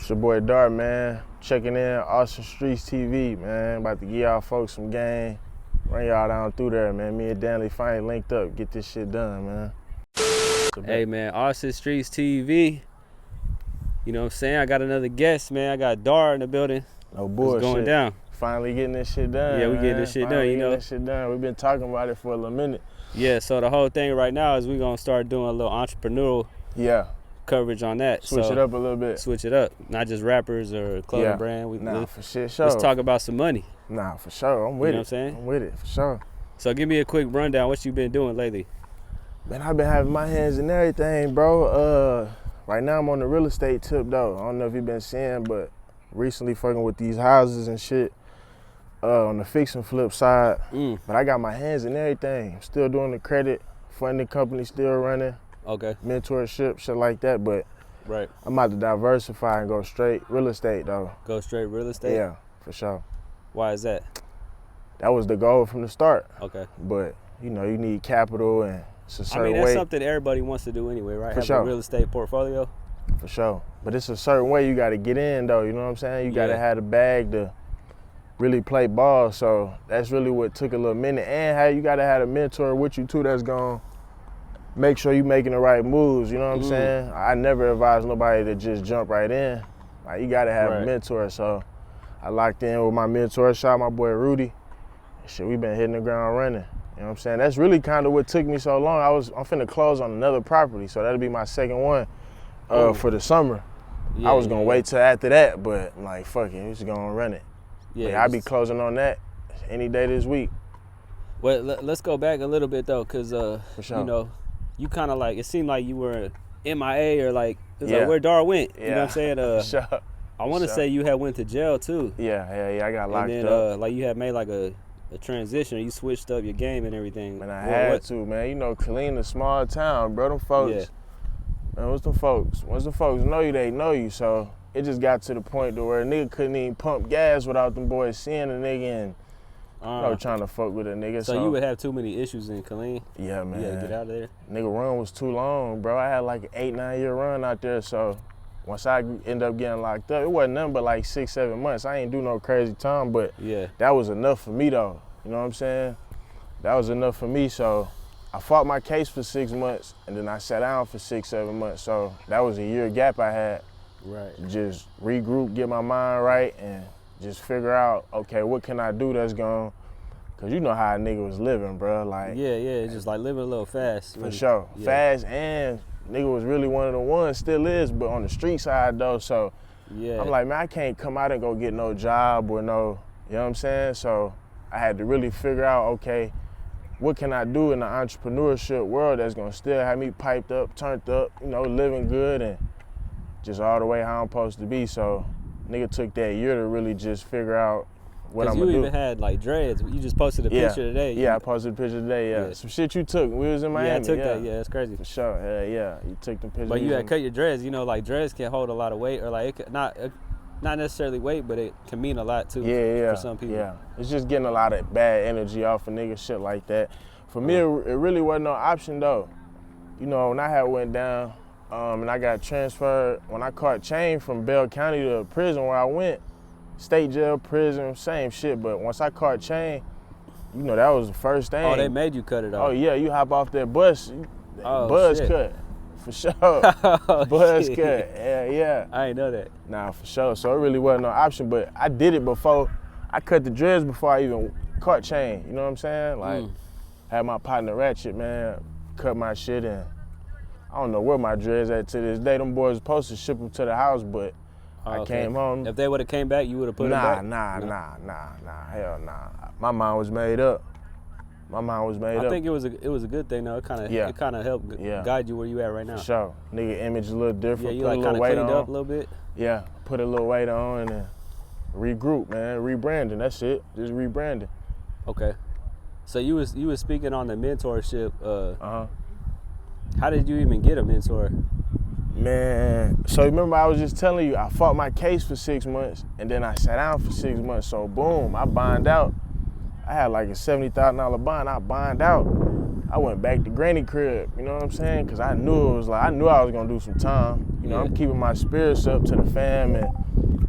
It's your boy Darr, man. Checking in Austin Streets TV, man. About to give y'all folks some game. Run y'all down through there, man. Me and Danley finally linked up. Get this shit done, man. Hey, man, Austin Streets TV. You know what I'm saying? I got another guest, man. I got Darr in the building. No bullshit. It's going down. Finally getting this shit done. Yeah, we man. getting this shit done, you know. This shit done. We've been talking about it for a little minute. Yeah, so the whole thing right now is we're going to start doing a little entrepreneurial coverage on that. Switch it up a little bit. Switch it up. Not just rappers or clothing brand. For sure. Let's talk about some money. Nah, for sure. I'm with it. You know what I'm saying? I'm with it, for sure. So give me a quick rundown. What you been doing lately? Man, I've been having my hands in everything, bro. Right now I'm on the real estate tip, though. I don't know if you've been seeing, but recently fucking with these houses and shit on the fix and flip side. But I got my hands in everything. I'm still doing the credit, funding company still running. Okay. Mentorship, shit like that, but right. I'm about to diversify and go straight real estate, though. Go straight real estate? Yeah, for sure. Why is that? That was the goal from the start. Okay. But, you know, you need capital and it's a certain way. I mean, that's something everybody wants to do anyway, right? For Have sure. a real estate portfolio? For sure. But it's a certain way you got to get in, though, you know what I'm saying? You got to have the bag to really play ball, so that's really what took a little minute. And how you got to have a mentor with you, too, that's going to make sure you making the right moves, you know what I'm saying? I never advise nobody to just jump right in. Like, you got to have a mentor, so I locked in with my mentor, shot my boy Rudy. Shit, we been hitting the ground running. You know what I'm saying? That's really kind of what took me so long. I'm finna close on another property, so that'll be my second one for the summer. I was gonna wait till after that, but I'm like, fuck it, we just gonna run it. Yeah, I'll be closing on that any day this week. Well, let's go back a little bit though, cause you know, you kind of like, it seemed like you were MIA or like, it's like where Darr went. You know what I'm saying? Sure. I want to say you had went to jail too. Yeah, I got locked and then, up. Like you had made like a transition, you switched up your game and everything. Man, I had to, man. You know, Killeen, a small town, bro. Them folks, man, once them folks know you, they know you. So it just got to the point to where a nigga couldn't even pump gas without them boys seeing a nigga and trying to fuck with a nigga. So you would have too many issues in Killeen? Yeah, man. You gotta get out of there? Nigga run was too long, bro. I had like an 8-9 year run out there, so once I end up getting locked up, it wasn't nothing but like 6-7 months. I ain't do no crazy time, but that was enough for me though. You know what I'm saying? That was enough for me, so I fought my case for 6 months, and then I sat down for 6-7 months. So that was a year gap I had. Right. Just regroup, get my mind right, and just figure out, okay, what can I do that's gonna, cause you know how a nigga was living, bro. Like it's just like living a little fast. For sure, fast, and nigga was really one of the ones, still is, but on the street side though. So I'm like, man, I can't come out and go get no job or no, you know what I'm saying? So I had to really figure out, okay, what can I do in the entrepreneurship world that's gonna still have me piped up, turned up, you know, living good and just all the way how I'm supposed to be. So nigga took that year to really just figure out what I'm gonna do. You even had like dreads. You just posted a picture today. Yeah, I posted a picture today, Some shit you took. We was in Miami. Yeah, I took that. Yeah, that's crazy. For sure. Yeah. You took the pictures. But you had cut your dreads. You know, like dreads can hold a lot of weight, or like it could, not necessarily weight, but it can mean a lot too. For some people. Yeah, it's just getting a lot of bad energy off of niggas, shit like that. For me, it really wasn't no option though. You know, when I had went down and I got transferred, when I caught chain from Bell County to prison where I went, state jail, prison, same shit. But once I caught chain, you know, that was the first thing. Oh, they made you cut it off. Oh yeah, you hop off that bus, buzz cut. For sure. Buzz cut. Yeah. I ain't know that. Nah, for sure. So it really wasn't no option, but I did it before. I cut the dreads before I even caught chain. You know what I'm saying? Like, had my partner Ratchet, man, cut my shit in. I don't know where my dreads at to this day. Them boys was supposed to ship them to the house, but I came home. If they would have came back, you would have put them back? Nah, hell nah. My mind was made up. I think it was a good thing though. It kind of helped guide you where you at right now. For sure. Nigga image a little different. Yeah, you like kind of cleaned up a little bit. Yeah, put a little weight on and then regroup, man. Rebranding. That's it. Just rebranding. Okay. So you was speaking on the mentorship. How did you even get a mentor? Man, so remember I was just telling you I fought my case for 6 months and then I sat down for 6 months. So boom, I bond out. I had like a $70,000 bond. I bond out. I went back to granny crib, you know what I'm saying? Cause I knew I was gonna do some time. You know, I'm keeping my spirits up to the fam and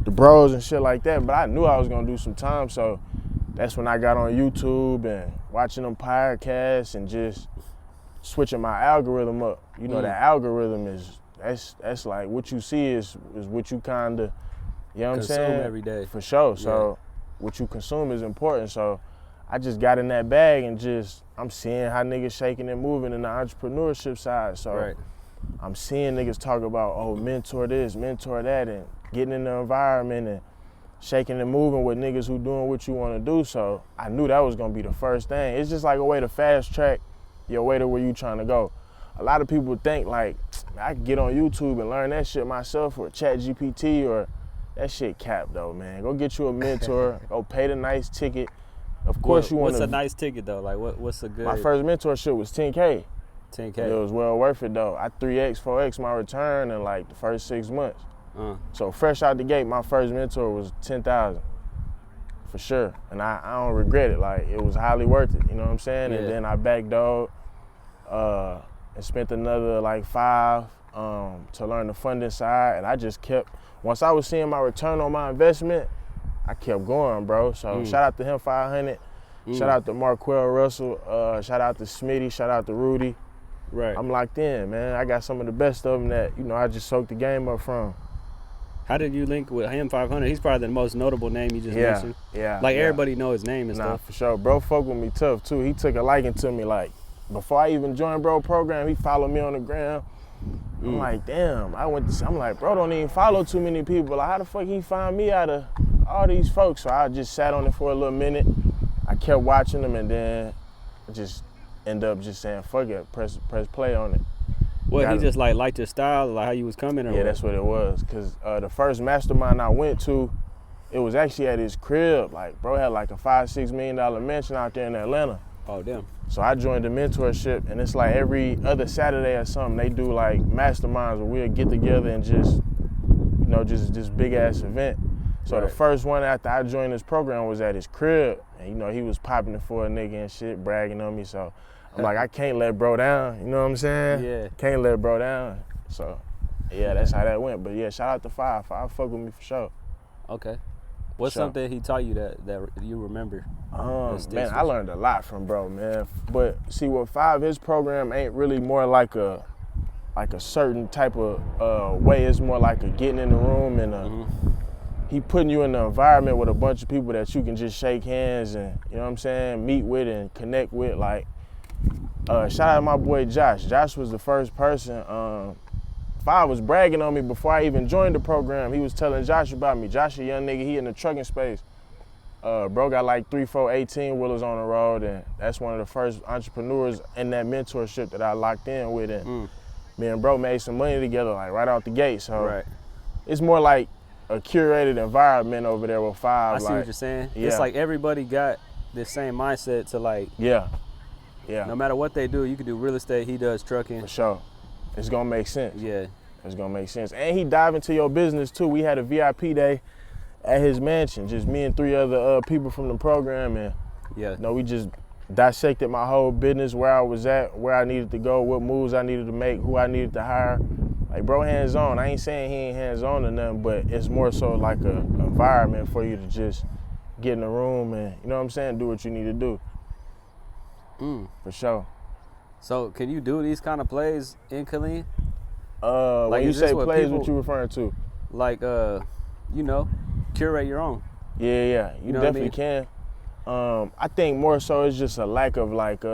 the bros and shit like that, but I knew I was gonna do some time, so that's when I got on YouTube and watching them podcasts and just switching my algorithm up. You know, that algorithm that's like what you see is what you kinda, you know what I'm saying? Consume every day. For sure. So what you consume is important. So I just got in that bag and I'm seeing how niggas shaking and moving in the entrepreneurship side. So I'm seeing niggas talk about, oh, mentor this, mentor that, and getting in the environment and shaking and moving with niggas who doing what you want to do. So I knew that was gonna be the first thing. It's just like a way to fast track your way to where you trying to go. A lot of people think like, I can get on YouTube and learn that shit myself or chat GPT or that shit cap though, man. Go get you a mentor, go pay the nice ticket. Of course you want to. What's a nice ticket though? Like what's a good? My first mentorship was 10K. 10K. It was well worth it though. I 3X, 4X my return in like the first 6 months. So fresh out the gate, my first mentor was 10,000 for sure. And I don't regret it. Like it was highly worth it, you know what I'm saying? And then I backdoored and spent another like 5 to learn the funding side. And I just kept, once I was seeing my return on my investment, I kept going, bro. So shout out to him, 500. Shout out to Marquell Russell. Shout out to Smitty. Shout out to Rudy. Right. I'm locked in, man. I got some of the best of them that, you know, I just soaked the game up from. How did you link with him, 500? He's probably the most notable name you just mentioned. Yeah. Like everybody know his name and stuff. Nah, for sure. Bro fuck with me tough too. He took a liking to me. Like before I even joined bro program, he followed me on the gram. I'm like, damn. I'm like, bro don't even follow too many people. Like how the fuck he find me out of all these folks? So I just sat on it for a little minute. I kept watching them and then I just end up just saying, fuck it, press play on it. Well, he just like liked your style, like how you was coming or Yeah, that's what it was. Cause the first mastermind I went to, it was actually at his crib. Like bro had like a $5-6 million mansion out there in Atlanta. Oh damn. So I joined the mentorship and it's like every other Saturday or something, they do like masterminds where we'll get together and just, you know, just this big ass event. So the first one after I joined this program was at his crib. And you know, he was popping it for a nigga and shit, bragging on me. So I'm like, I can't let bro down, you know what I'm saying? Yeah. Can't let bro down. So yeah, that's how that went. But yeah, shout out to 5. 5 fuck with me for sure. Okay. What's something he taught you that you remember? Man, I learned a lot from bro, man. But see, with 5, his program ain't really more like a certain type of way. It's more like a getting in the room and he putting you in the environment with a bunch of people that you can just shake hands and, you know what I'm saying, meet with and connect with. Like, shout out to my boy Josh. Josh was the first person. 5 was bragging on me before I even joined the program. He was telling Josh about me. Josh, a young nigga, he in the trucking space. Bro got like 3-4 18-wheelers on the road, and that's one of the first entrepreneurs in that mentorship that I locked in with. And me and bro made some money together, like right out the gate. So it's more like a curated environment over there with 5. I see what you're saying. Yeah. It's like everybody got this same mindset to like, no matter what they do, you can do real estate, he does trucking. For sure. It's gonna make sense. Yeah. It's gonna make sense. And he dive into your business too. We had a VIP day at his mansion, just me and 3 other people from the program, and you know, we just dissected my whole business, where I was at, where I needed to go, what moves I needed to make, who I needed to hire. Like bro, hands on. I ain't saying he ain't hands on or nothing, but it's more so like a environment for you to just get in the room and, you know what I'm saying, do what you need to do. For sure. So can you do these kind of plays in Killeen? Like when you say plays, what you referring to? Like you know, curate your own. Yeah, you definitely can. I think more so it's just a lack of like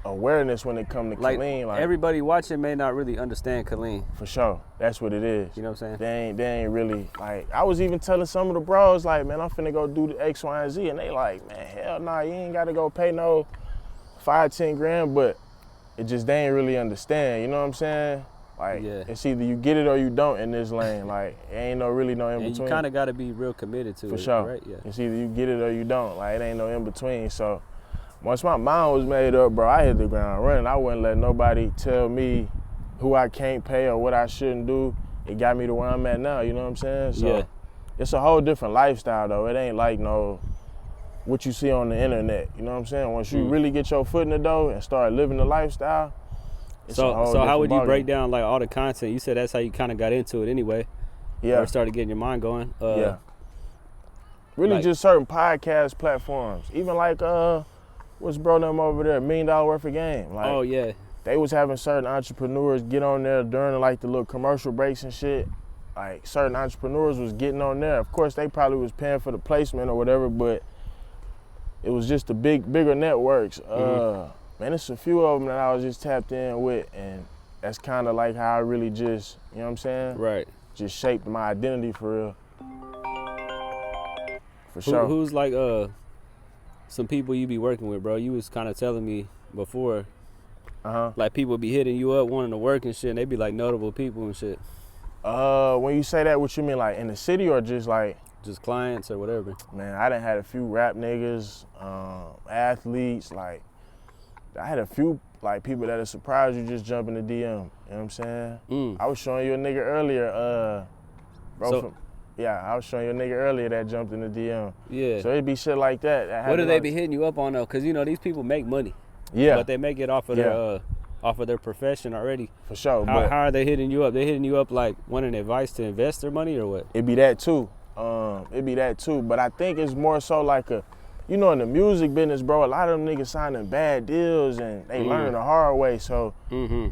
awareness when it comes to Killeen. Like everybody watching may not really understand Killeen. For sure, that's what it is. You know what I'm saying? They ain't really like. I was even telling some of the bros like, man, I'm finna go do the X, Y, and Z, and they like, man, hell nah, you ain't gotta go pay no 5-10 grand, but it just they ain't really understand. You know what I'm saying? Like it's either you get it or you don't in this lane. Like it ain't no in between. And you kind of got to be real committed to it. For sure. Right? Yeah. It's either you get it or you don't. Like it ain't no in between. So once my mind was made up, bro, I hit the ground running. I wouldn't let nobody tell me who I can't pay or what I shouldn't do. It got me to where I'm at now. You know what I'm saying? So it's a whole different lifestyle though. It ain't like no what you see on the internet. You know what I'm saying? Once you really get your foot in the door and start living the lifestyle, so how would you break down like all the content? You said that's how you kind of got into it anyway. Yeah. Or started getting your mind going. Yeah. Really, like, just certain podcast platforms. Even like what's bro them over there, $1 million worth of game. Like, oh yeah. They was having certain entrepreneurs get on there during like the little commercial breaks and shit. Like certain entrepreneurs was getting on there. Of course, they probably was paying for the placement or whatever, but it was just the bigger networks. Man, it's a few of them that I was just tapped in with, and that's kind of like how I really just, you know what I'm saying? Right. Just shaped my identity for real. For sure. Who's like some people you be working with, bro? You was kind of telling me before, like people be hitting you up wanting to work and shit, and they be like notable people and shit. When you say that, what you mean, like in the city or just like? Just clients or whatever. Man, I done had a few rap niggas, athletes, like, I had a few like people that'll surprise you just jump in the DM. You know what I'm saying? I was showing you a nigga earlier, I was showing you a nigga earlier that jumped in the DM. Yeah. So it'd be shit like that. What do they be hitting you up on though? Cause you know these people make money. Yeah. But they make it off of their profession already. For sure. How are they hitting you up? They hitting you up like wanting advice to invest their money or what? It'd be that too. But I think it's more so like in the music business, bro, a lot of them niggas signing bad deals and they learning the hard way. So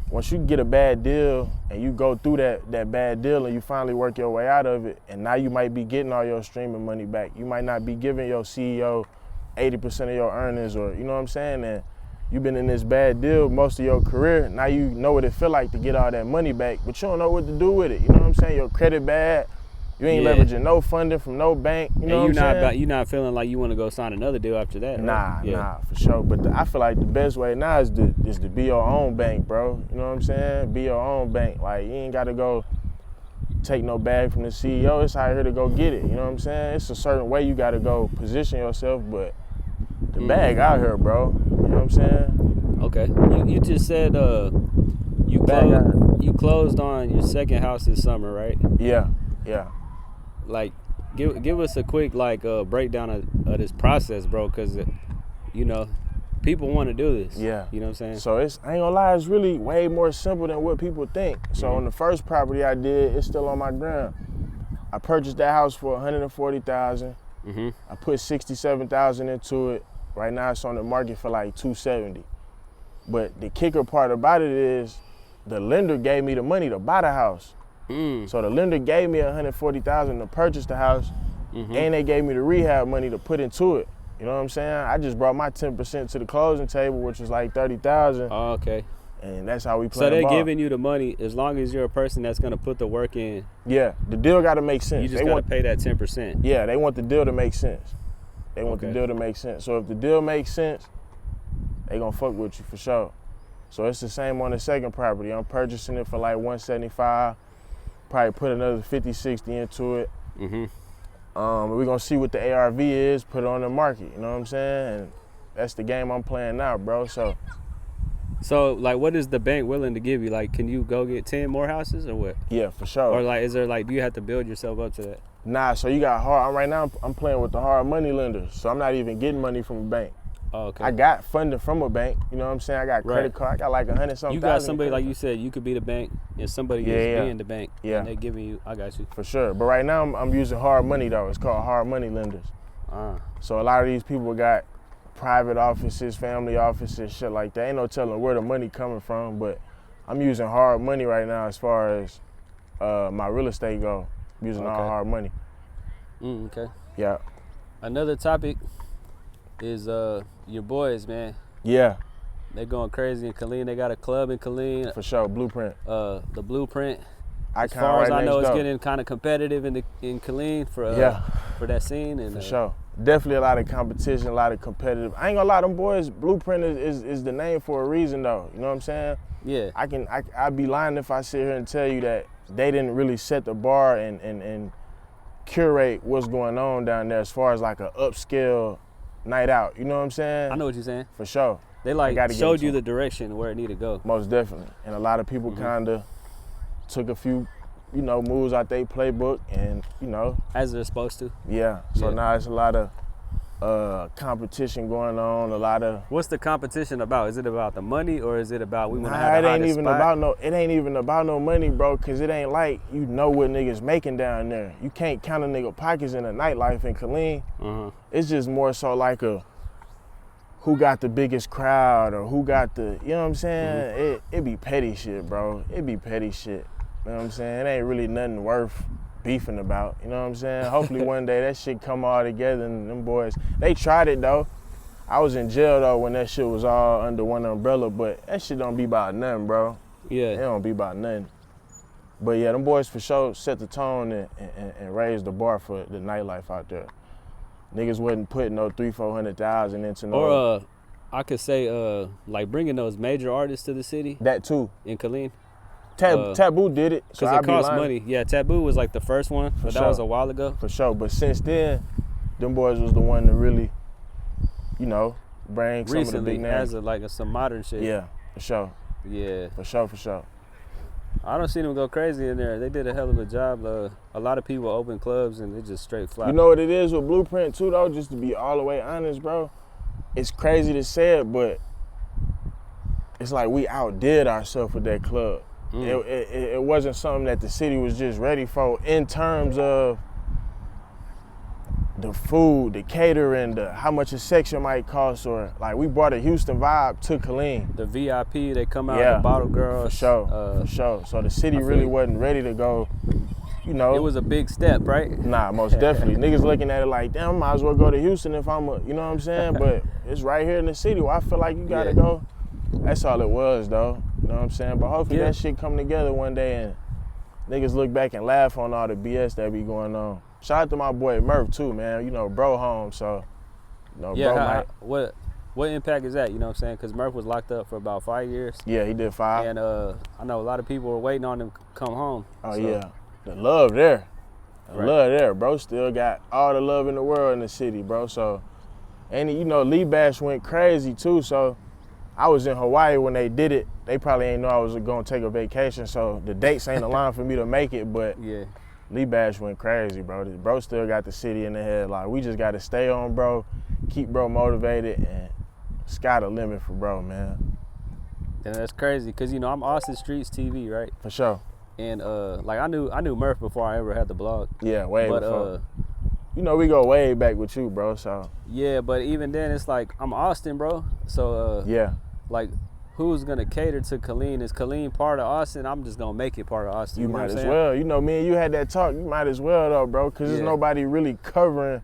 once you get a bad deal and you go through that bad deal and you finally work your way out of it, and now you might be getting all your streaming money back. You might not be giving your CEO 80% of your earnings, or you know what I'm saying? And you've been in this bad deal most of your career. Now you know what it feel like to get all that money back, but you don't know what to do with it. You know what I'm saying? Your credit bad. You ain't leveraging no funding from no bank. You know what I'm saying? You're not feeling like you want to go sign another deal after that. Right? Nah, for sure. But I feel like the best way now is to be your own bank, bro. You know what I'm saying? Be your own bank. Like, you ain't got to go take no bag from the CEO. It's out here to go get it. You know what I'm saying? It's a certain way you got to go position yourself, but the bag out here, bro. You know what I'm saying? Okay. You just said you closed on your second house this summer, right? Yeah. Like, give us a quick breakdown of this process, bro, because people want to do this. Yeah. You know what I'm saying? So I ain't gonna lie, it's really way more simple than what people think. So on the first property I did, it's still on my ground. I purchased that house for $140,000. I put $67,000 into it. Right now it's on the market for like $270,000. But the kicker part about it is the lender gave me the money to buy the house. So the lender gave me $140,000 to purchase the house, and they gave me the rehab money to put into it. You know what I'm saying? I just brought my 10% to the closing table, which was like $30,000. Oh, okay. And that's how we play. So they're giving you the money as long as you're a person that's gonna put the work in. Yeah, the deal got to make sense. You just gotta pay that 10%. Yeah, they want the deal to make sense. The deal to make sense. So if the deal makes sense, they gonna fuck with you for sure. So it's the same on the second property. I'm purchasing it for like $175,000. Probably put another 50, 60 into it. We're gonna see what the ARV is, put it on the market, you know what I'm saying? And that's the game I'm playing now, bro. So like, what is the bank willing to give you? Like, can you go get 10 more houses or what? Yeah, for sure. Or like, do you have to build yourself up to that? Nah, so you got right now I'm playing with the hard money lenders. So I'm not even getting money from a bank. Oh, okay. I got funding from a bank, you know what I'm saying? I got credit card, I got like 100-something. You got somebody, like you said, you could be the bank and somebody is being the bank. Yeah. And they giving you, I got you. For sure, but right now I'm using hard money though. It's called hard money lenders. So a lot of these people got private offices, family offices, shit like that. Ain't no telling where the money coming from, but I'm using hard money right now as far as my real estate go. I'm using all hard money. Okay. Yeah. Another topic is your boys, man. Yeah. They going crazy in Killeen. They got a club in Killeen. For sure, Blueprint. The Blueprint. As far as I know, it's getting kind of competitive in Killeen for that scene. And for sure. Definitely a lot of competition, a lot of competitive. I ain't gonna lie, them boys, Blueprint is the name for a reason though. You know what I'm saying? Yeah. I'd be lying if I sit here and tell you that they didn't really set the bar and curate what's going on down there as far as like an upscale night out. You know what I'm saying? I know what you're saying. For sure. They showed you the direction where it needed to go. Most definitely. And a lot of people kind of took a few, moves out their playbook and, As they're supposed to. Yeah. So now it's a lot of competition going on, a lot of. What's the competition about? Is it about the money, or is it about we want to have it the ain't hottest even spot? about no. It ain't even about no money, bro. Cause it ain't like you know what niggas making down there. You can't count a nigga pockets in a nightlife in Killeen. It's just more so like a who got the biggest crowd or who got the. You know what I'm saying? It be petty shit, bro. It be petty shit. You know what I'm saying? It ain't really nothing worth beefing about, you know what I'm saying? Hopefully one day that shit come all together and them boys, they tried it though. I was in jail though when that shit was all under one umbrella, but that shit don't be about nothing, bro. Yeah. It don't be about nothing. But yeah, them boys for sure set the tone and raised the bar for the nightlife out there. Niggas wasn't putting no 300,000-400,000 into no. Or I could say like bringing those major artists to the city. That too. In Killeen. Taboo did it. Because it cost money. Yeah, Taboo was like the first one, but that was a while ago. For sure. But since then, them boys was the one to really, you know, bring some of the big names. Recently, as some modern shit. Yeah, for sure. Yeah. For sure. I don't see them go crazy in there. They did a hell of a job. A lot of people open clubs and they just straight fly. You know what it is with Blueprint too, though? Just to be all the way honest, bro. It's crazy to say it, but it's like we outdid ourselves with that club. It wasn't something that the city was just ready for in terms of the food, the catering, how much a section might cost, or like we brought a Houston vibe to Killeen. The VIP, they come out, the bottle girls. For sure. So the city really wasn't ready to go, you know. It was a big step, right? Nah, most definitely. Niggas looking at it like, damn, I might as well go to Houston if I'm you know what I'm saying? But it's right here in the city where I feel like you gotta go. That's all it was, though. You know what I'm saying? But hopefully that shit come together one day and niggas look back and laugh on all the BS that be going on. Shout out to my boy Murph too, man. You know, bro home, so you know, bro what impact is that? You know what I'm saying? Because Murph was locked up for about 5 years. Yeah, he did 5. And I know a lot of people were waiting on him to come home. Oh yeah, the love there, love there, bro. Still got all the love in the world in the city, bro. So, and you know, Lee Bash went crazy too. So. I was in Hawaii when they did it. They probably ain't know I was gonna take a vacation, so the dates ain't aligned for me to make it, but Lee Bash went crazy, bro. Bro still got the city in the head. Like, we just gotta stay on, bro, keep bro motivated, and sky the limit for bro, man. Yeah, that's crazy, cause you know, I'm Austin Streets TV, right? For sure. And like I knew Murph before I ever had the blog. Yeah, way before. You know, we go way back with you, bro, so. Yeah, but even then, it's like, I'm Austin, bro, so like, who's gonna cater to Killeen? Is Killeen part of Austin? I'm just gonna make it part of Austin. You might as well. You know, me and you had that talk. You might as well though, bro, because there's nobody really covering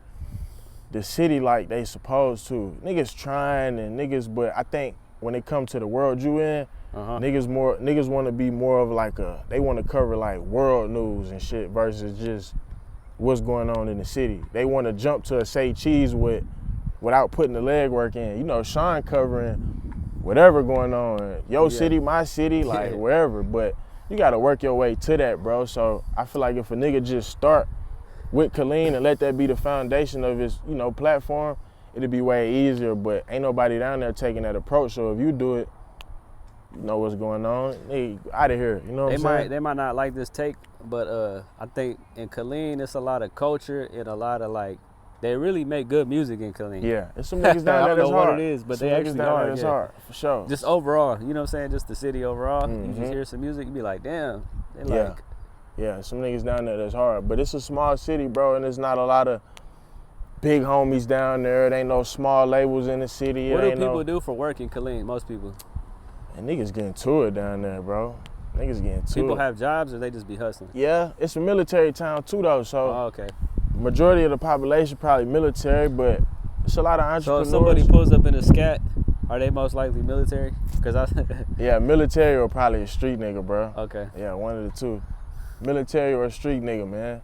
the city like they supposed to. Niggas trying and niggas, but I think when it comes to the world you in, niggas want to be more of like they want to cover like world news and shit versus just what's going on in the city. They want to jump to a say cheese without putting the legwork in. You know, Sean covering whatever going on, your city, my city, like wherever. But you gotta work your way to that, bro. So I feel like if a nigga just start with Killeen and let that be the foundation of his, you know, platform, it'll be way easier. But ain't nobody down there taking that approach. So if you do it, you know what's going on. They out of here. You know what I'm saying? They might not like this take, but I think in Killeen it's a lot of culture and a lot of like. They really make good music in Killeen. Yeah, it's some niggas down there that's hard. I don't know what it is, but they actually are. That's hard, for sure. Just overall, you know what I'm saying? Just the city overall. You just hear some music, you be like, damn. They like. Yeah, some niggas down there that's hard. But it's a small city, bro, and there's not a lot of big homies down there. There ain't no small labels in the city. What do people do for work in Killeen, most people? And niggas getting to it down there, bro. Niggas getting to it. People have jobs or they just be hustling? Yeah, it's a military town too, though, so. Oh, okay. Majority of the population probably military, but it's a lot of entrepreneurs. So if somebody pulls up in a scat, are they most likely military? Yeah, military or probably a street nigga, bro. Okay. Yeah, one of the two. Military or a street nigga, man.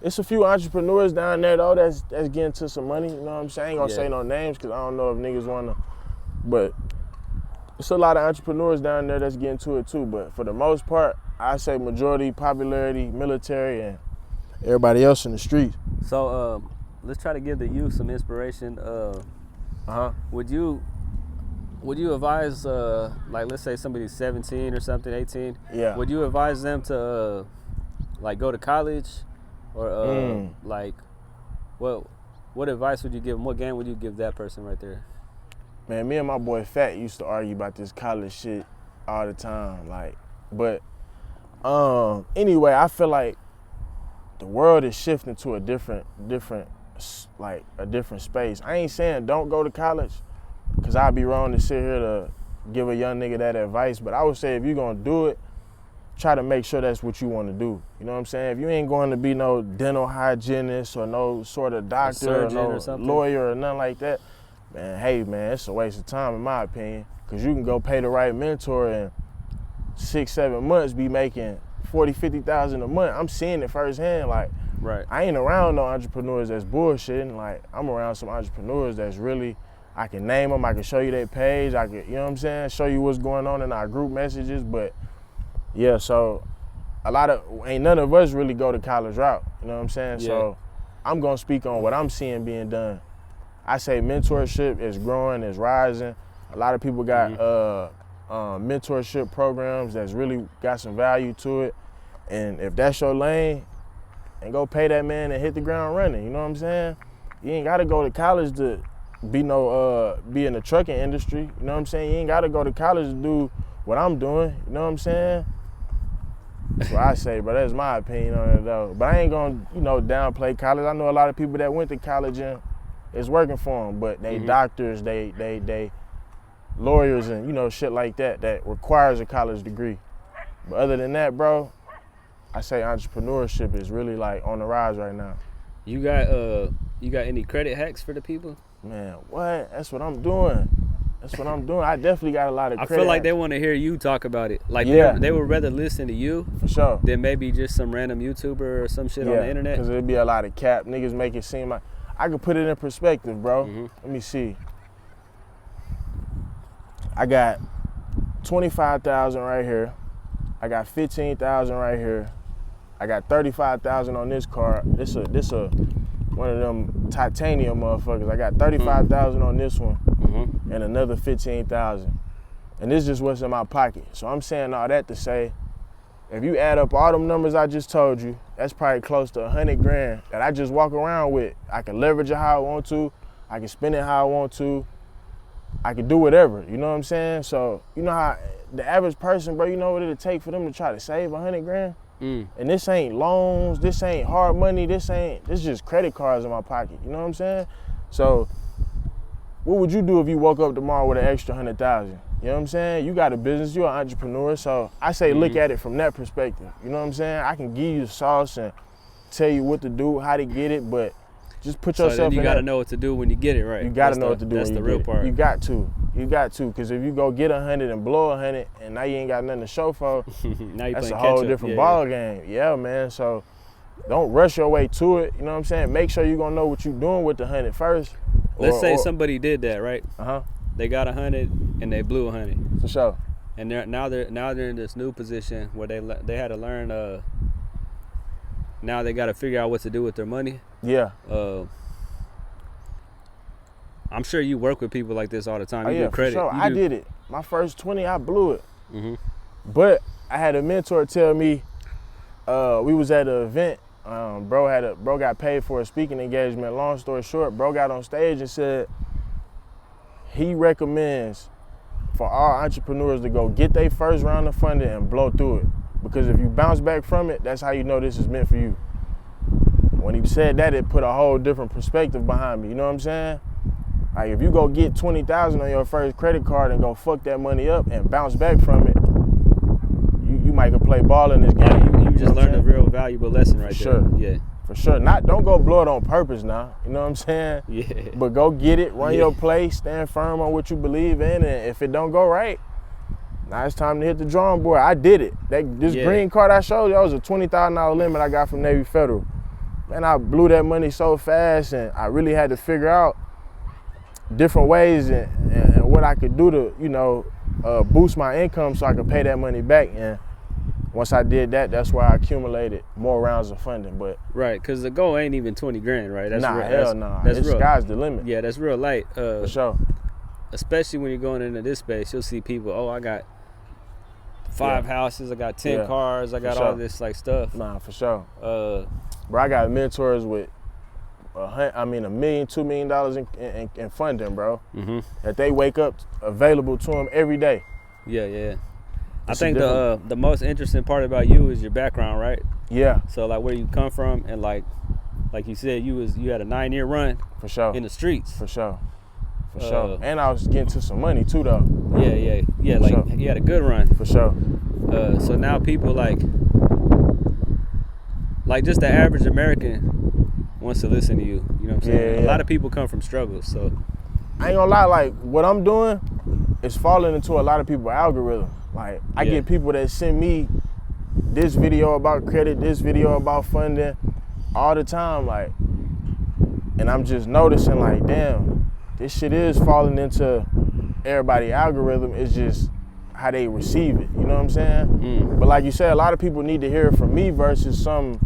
It's a few entrepreneurs down there, though, that's getting to some money. You know what I'm saying? I ain't gonna say no names because I don't know if niggas wanna, but it's a lot of entrepreneurs down there that's getting to it too. But for the most part, I say majority popularity, military, and everybody else in the street. So let's try to give the youth some inspiration. Would you advise like, let's say somebody's 17 or something, 18? Yeah. Would you advise them to like go to college or like what what advice would you give them? What game would you give that person right there? Man, me and my boy Fat used to argue about this college shit all the time. But anyway, I feel like the world is shifting to a different space. I ain't saying don't go to college, because I'd be wrong to sit here to give a young nigga that advice, but I would say if you're gonna do it, try to make sure that's what you want to do. You know what I'm saying? If you ain't going to be no dental hygienist or no sort of doctor or no lawyer or nothing like that, man, hey man, it's a waste of time in my opinion, because you can go pay the right mentor and 6-7 months be making $40,000-$50,000 a month. I'm seeing it firsthand. Like, right. I ain't around no entrepreneurs that's bullshitting. Like, I'm around some entrepreneurs that's really, I can name them, I can show you their page, I can, you know what I'm saying, show you what's going on in our group messages. But yeah, so ain't none of us really go the college route, you know what I'm saying? Yeah. So I'm gonna speak on what I'm seeing being done. I say mentorship is growing, is rising. A lot of people got mentorship programs that's really got some value to it. And if that's your lane, and go pay that man and hit the ground running, you know what I'm saying? You ain't gotta go to college to be in the trucking industry, you know what I'm saying? You ain't gotta go to college to do what I'm doing, you know what I'm saying? That's what I say, but that's my opinion on it though. But I ain't gonna, downplay college. I know a lot of people that went to college and it's working for them, but they doctors, they lawyers and, shit like that requires a college degree. But other than that, bro, I say entrepreneurship is really like on the rise right now. You got any credit hacks for the people? Man, what? That's what I'm doing. I definitely got a lot of credit. I feel like they want to hear you talk about it. Like, they would rather listen to you for sure than maybe just some random YouTuber or some shit on the internet. Because it'd be a lot of cap. Niggas make it seem like, I could put it in perspective, bro. Let me see. I got 25,000 right here. I got 15,000 right here. I got 35,000 on this card. This a one of them titanium motherfuckers. I got 35,000 on this one and another 15,000. And this is just what's in my pocket. So I'm saying all that to say, if you add up all them numbers I just told you, that's probably close to 100 grand that I just walk around with. I can leverage it how I want to. I can spend it how I want to. I can do whatever, you know what I'm saying? So, you know how the average person, bro, you know what it'll take for them to try to save 100 grand? And this ain't loans, this ain't hard money, this just credit cards in my pocket, you know what I'm saying? So, what would you do if you woke up tomorrow with an extra 100,000? You know what I'm saying? You got a business, you're an entrepreneur, so I say look at it from that perspective, you know what I'm saying? I can give you the sauce and tell you what to do, how to get it, but just put yourself in that. So you gotta know what to do when you get it, right? You gotta know what to do when you get it. That's the real part. You got to, because if you go get 100 and blow 100 and now you ain't got nothing to show for, that's a whole different ball game. Yeah, man, so don't rush your way to it, you know what I'm saying? Make sure you're gonna know what you're doing with the 100 first. Let's say somebody did that, right? They got 100 and they blew 100. For sure. And now they're in this new position where they had to learn. Now they got to figure out what to do with their money. Yeah. I'm sure you work with people like this all the time. You do credit. For sure. I did it. My first 20, I blew it. But I had a mentor tell me, we was at an event. Bro got paid for a speaking engagement. Long story short, bro got on stage and said he recommends for all entrepreneurs to go get their first round of funding and blow through it. Because if you bounce back from it, that's how you know this is meant for you. When he said that, it put a whole different perspective behind me, you know what I'm saying? Like, if you go get 20,000 on your first credit card and go fuck that money up and bounce back from it, you might could play ball in this game. You just learned a real valuable lesson right there. Sure. Yeah. For sure. Don't go blow it on purpose now, you know what I'm saying? Yeah. But go get it, run your play, stand firm on what you believe in, and if it don't go right, now it's time to hit the drawing board. I did it. This green card I showed you, that was a $20,000 limit I got from Navy Federal. Man, I blew that money so fast, and I really had to figure out different ways and what I could do to, boost my income so I could pay that money back. And once I did that, that's why I accumulated more rounds of funding. But right, because the goal ain't even 20 grand, right? That's hell no. That's real. Sky's the limit. Yeah, that's real light. For sure. Especially when you're going into this space, you'll see people, I got 5 houses, I got 10 cars, I got all this like stuff. Nah, for sure. Bro, I got mentors with $1 million, $2 million in funding, bro. That they wake up available to them every day. Yeah. I think the most interesting part about you is your background, right? Yeah. So like where you come from, and like you said, you had a 9-year run for sure in the streets. For sure. And I was getting to some money too, though. Yeah. Like sure. You had a good run. For sure. So now people like just the average American wants to listen to you. You know what I'm saying? Yeah. A lot of people come from struggles, so I ain't gonna lie. Like what I'm doing is falling into a lot of people's algorithm. Like I get people that send me this video about credit, this video about funding, all the time. Like, and I'm just noticing, like, damn, this shit is falling into everybody's algorithm. It's just how they receive it. You know what I'm saying? But like you said, a lot of people need to hear it from me versus some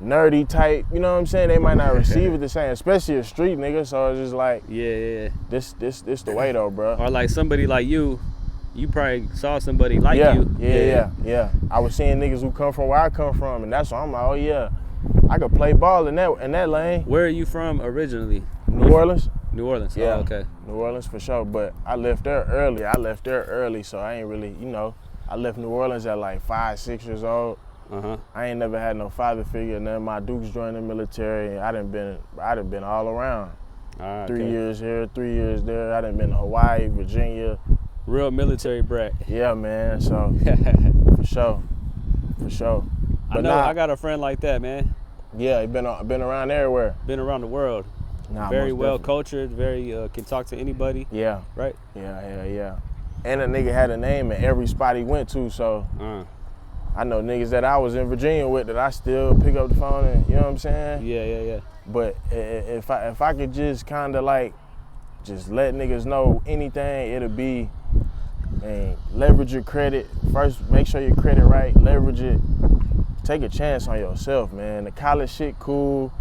nerdy type. You know what I'm saying? They might not receive it the same, especially a street nigga. So it's just like, this the way though, bro. Or like somebody like you. You probably saw somebody like you. Yeah. I was seeing niggas who come from where I come from, and that's why I'm like, oh yeah, I could play ball in that lane. Where are you from originally? New Orleans. New Orleans. Yeah. Oh, okay. New Orleans for sure, but I left there early. So I ain't really, I left New Orleans at like 5, 6 years old. I ain't never had no father figure. None of my dukes joined the military. I done been all around. 3 years here, 3 years there. I done been to Hawaii, Virginia. Real military brat. Yeah, man. So for sure. But I got a friend like that, man. Yeah, he been around everywhere. Been around the world. Very well cultured. Very can talk to anybody. Yeah. Right. Yeah. And a nigga had a name in every spot he went to. So I know niggas that I was in Virginia with that I still pick up the phone and you know what I'm saying. Yeah. But if I could just kind of like just let niggas know anything, it'll be. And leverage your credit. First, make sure your credit right. Leverage it. Take a chance on yourself, man. The college shit cool.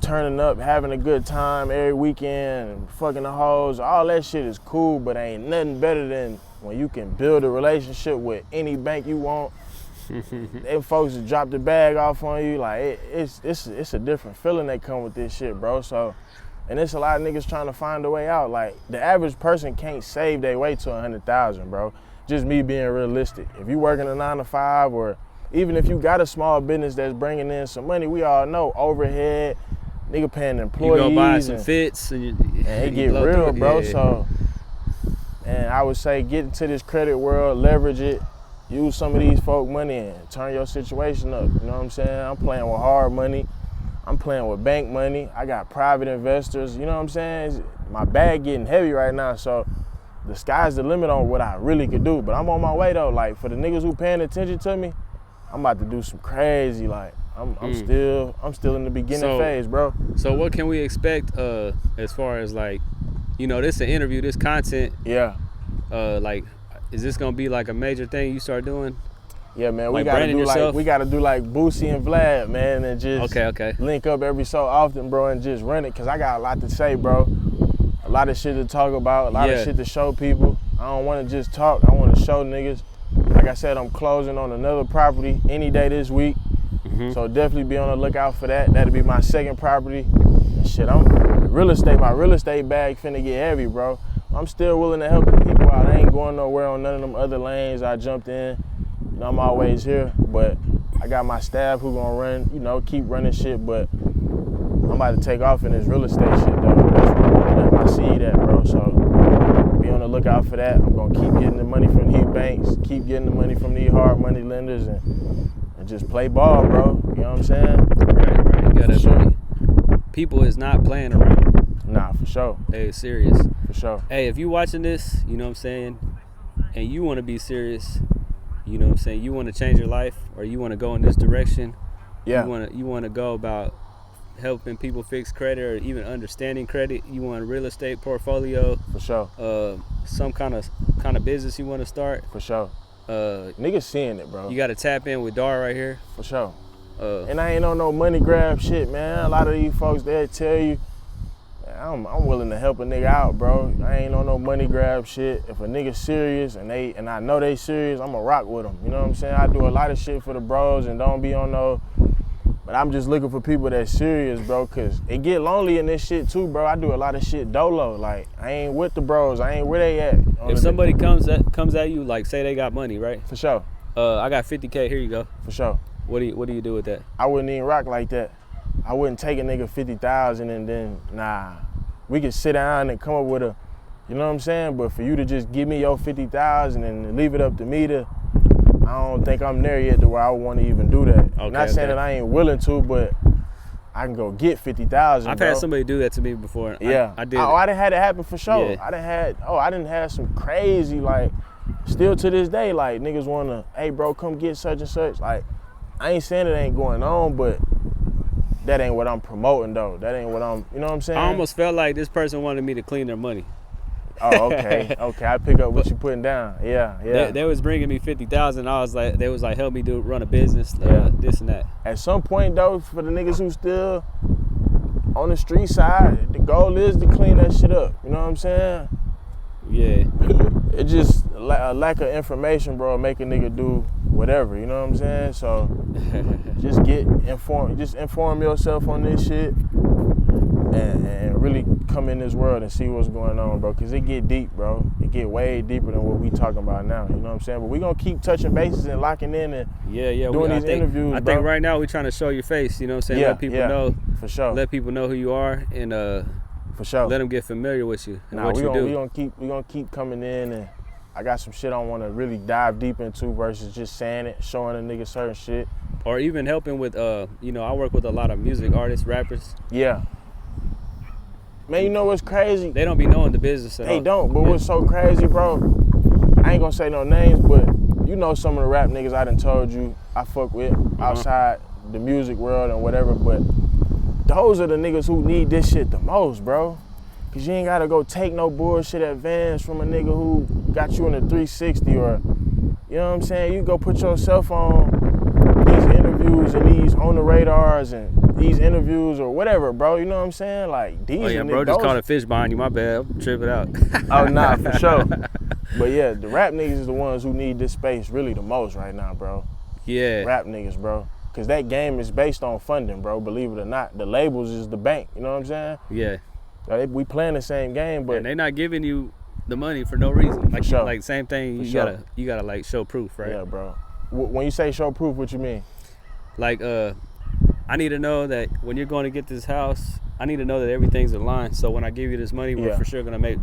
Turning up, having a good time every weekend, and fucking the hoes. All that shit is cool, but ain't nothing better than when you can build a relationship with any bank you want. Them folks that drop the bag off on you, like it's a different feeling that come with this shit, bro. So. And it's a lot of niggas trying to find a way out. Like, the average person can't save their way to 100,000, bro. Just me being realistic. If you working a 9 to 5, or even if you got a small business that's bringing in some money, we all know overhead, nigga paying employees. You go buy some fits and it get real, bro. Yeah. So, and I would say get into this credit world, leverage it, use some of these folk money and turn your situation up. You know what I'm saying? I'm playing with hard money. I'm playing with bank money. I got private investors. You know what I'm saying? My bag getting heavy right now, so the sky's the limit on what I really could do. But I'm on my way though. Like for the niggas who paying attention to me, I'm about to do some crazy. Like I'm still in the beginning phase, bro. So what can we expect as far as like, this is an interview, this content. Yeah. Like, is this gonna be like a major thing you start doing? Yeah, man, we gotta do like Boosie and Vlad, man, and just link up every so often, bro, and just run it. Cause I got a lot to say, bro. A lot of shit to talk about, a lot of shit to show people. I don't want to just talk. I want to show niggas. Like I said, I'm closing on another property any day this week. So definitely be on the lookout for that. That'll be my second property. And shit, my real estate bag finna get heavy, bro. I'm still willing to help the people out. I ain't going nowhere on none of them other lanes I jumped in. I'm always here, but I got my staff who gonna run, keep running shit, but I'm about to take off in this real estate shit though. That's where I'm gonna let my seed at, bro. So be on the lookout for that. I'm gonna keep getting the money from these banks, keep getting the money from these hard money lenders and just play ball, bro. You know what I'm saying? Right. You gotta people is not playing around. Nah, for sure. They serious. For sure. Hey, if you watching this, you know what I'm saying, and you wanna be serious, you know what I'm saying, you want to change your life or you want to go in this direction, you want to go about helping people fix credit or even understanding credit, you want a real estate portfolio, for sure, some kind of business you want to start, for sure, niggas seeing it, bro. You got to tap in with Darr right here, for sure. And I ain't on no money grab shit, man. A lot of these folks, they'll tell you, I'm willing to help a nigga out, bro. I ain't on no money grab shit. If a nigga serious and I know they serious, I'ma rock with them. You know what I'm saying? I do a lot of shit for the bros and don't be on no But I'm just looking for people that's serious, bro, because it get lonely in this shit too, bro. I do a lot of shit dolo. Like, I ain't with the bros. I ain't where they at. If somebody comes at you, like, say they got money, right? For sure. I got 50K, here you go. For sure. What do you do with that? I wouldn't even rock like that. I wouldn't take a nigga 50,000 and then, nah. We could sit down and come up with a, you know what I'm saying? But for you to just give me your 50,000 and leave it up to me to, I don't think I'm there yet to where I want to even do that. Okay, Not saying that I ain't willing to, but I can go get 50,000. I've had somebody do that to me before. Yeah, I did. I done had it happen for sure. Yeah. I done had some crazy, like, still to this day, like, niggas wanna, hey bro, come get such and such. Like, I ain't saying it ain't going on, but that ain't what I'm promoting though. That ain't what I'm, you know what I'm saying? I almost felt like this person wanted me to clean their money. Oh, okay, okay. I pick up what you putting down. Yeah. They was bringing me 50,000. They was like, help me run a business, this and that. At some point though, for the niggas who still on the street side, the goal is to clean that shit up. You know what I'm saying? Yeah. It just a lack of information, bro, make a nigga do whatever. You know what I'm saying? So just inform yourself on this shit. And really come in this world and see what's going on, bro. Cause it get deep, bro. It get way deeper than what we talking about now. You know what I'm saying? But we gonna keep touching bases and locking in and doing these interviews, I bro. think right now we trying to show your face. You know what I'm saying? Let people know. For sure. Let people know who you are and for sure. let them get familiar with you and what we you do. We gonna keep coming in, and I got some shit I want to really dive deep into versus just saying it, showing a nigga certain shit, or even helping with I work with a lot of music artists, rappers. Yeah. Man, you know what's crazy? They don't be knowing the business at all. They don't, but what's so crazy, bro? I ain't gonna say no names, but you know some of the rap niggas I done told you I fuck with outside the music world and whatever, but those are the niggas who need this shit the most, bro. Cause you ain't gotta go take no bullshit advance from a nigga who got you in a 360 or, you know what I'm saying? You go put yourself on these interviews and these on the radars and these interviews or whatever, bro. You know what I'm saying? Like these. Oh yeah, bro, just caught a fish behind you. My bad. I'm tripping out. Oh nah, for sure. But yeah, the rap niggas is the ones who need this space really the most right now, bro. Yeah. Rap niggas, bro. Cause that game is based on funding, bro. Believe it or not, the labels is the bank. You know what I'm saying? Yeah. Like, we playing the same game, but and they not giving you the money for no reason. Like, sure. Like same thing. You gotta like show proof, right? Yeah, bro. When you say show proof, what you mean? Like, I need to know that when you're going to get this house, I need to know that everything's in line. So when I give you this money, we're for sure gonna make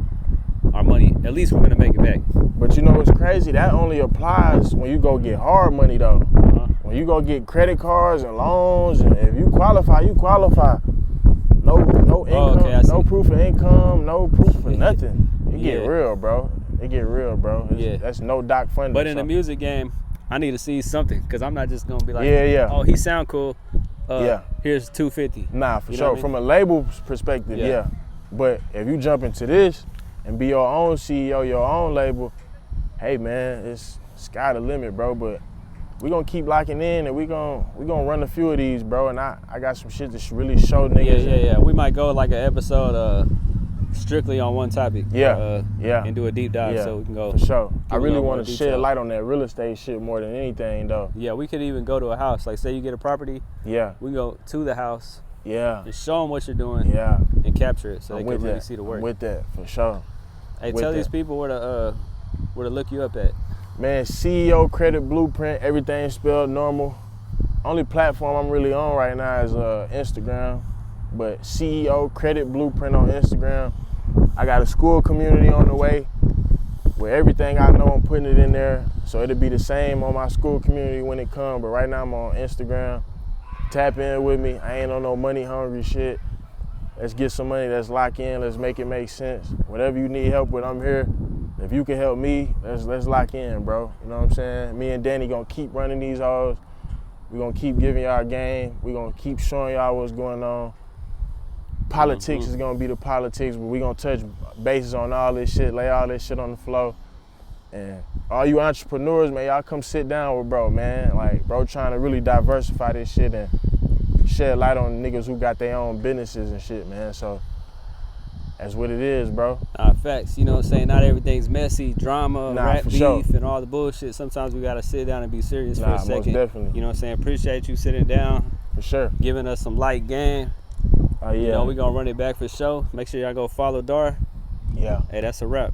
our money. At least we're gonna make it back. But you know what's crazy? That only applies when you go get hard money, though. When you go get credit cards and loans, and if you qualify, you qualify. No income, no proof of income, no proof of nothing. It get real, bro. It get real, bro. That's no doc funding. But in the music game, I need to see something, because I'm not just gonna be like, oh, he sound cool. Here's $250. Nah, for sure. From a label perspective, yeah. But if you jump into this and be your own CEO, your own label, hey man, it's sky the limit, bro. But we gonna keep locking in, and we gonna run a few of these, bro. And I got some shit to really show niggas. Yeah. We might go like an episode strictly on one topic. And do a deep dive, so we can go. For sure. I really want to shed light on that real estate shit more than anything, though. Yeah, we could even go to a house. Like, say you get a property. Yeah. We go to the house. Yeah. And show them what you're doing. Yeah. And capture it, so they can really see the work. I'm with that, for sure. Hey, tell these people where to look you up at. Man, CEO Credit Blueprint, everything spelled normal. Only platform I'm really on right now is Instagram, but CEO Credit Blueprint on Instagram. I got a school community on the way where everything I know, I'm putting it in there. So it'll be the same on my school community when it comes, but right now I'm on Instagram. Tap in with me. I ain't on no money hungry shit. Let's get some money, let's lock in, let's make it make sense. Whatever you need help with, I'm here. If you can help me, let's lock in, bro. You know what I'm saying? Me and Danny gonna keep running these hoes. We gonna keep giving y'all game. We gonna keep showing y'all what's going on. Politics is gonna be the politics, but we gonna touch bases on all this shit, lay all this shit on the floor. And all you entrepreneurs, man, y'all come sit down with bro, man. Like, bro trying to really diversify this shit and shed light on niggas who got their own businesses and shit, man. So that's what it is, bro. Facts. You know what I'm saying? Not everything's messy, drama, rap beef, and all the bullshit. Sometimes we gotta sit down and be serious for a second. Most definitely. You know what I'm saying? Appreciate you sitting down. For sure. Giving us some light game. Oh yeah. You know, we gonna run it back for sure. Make sure y'all go follow Darr. Yeah. Hey, that's a wrap.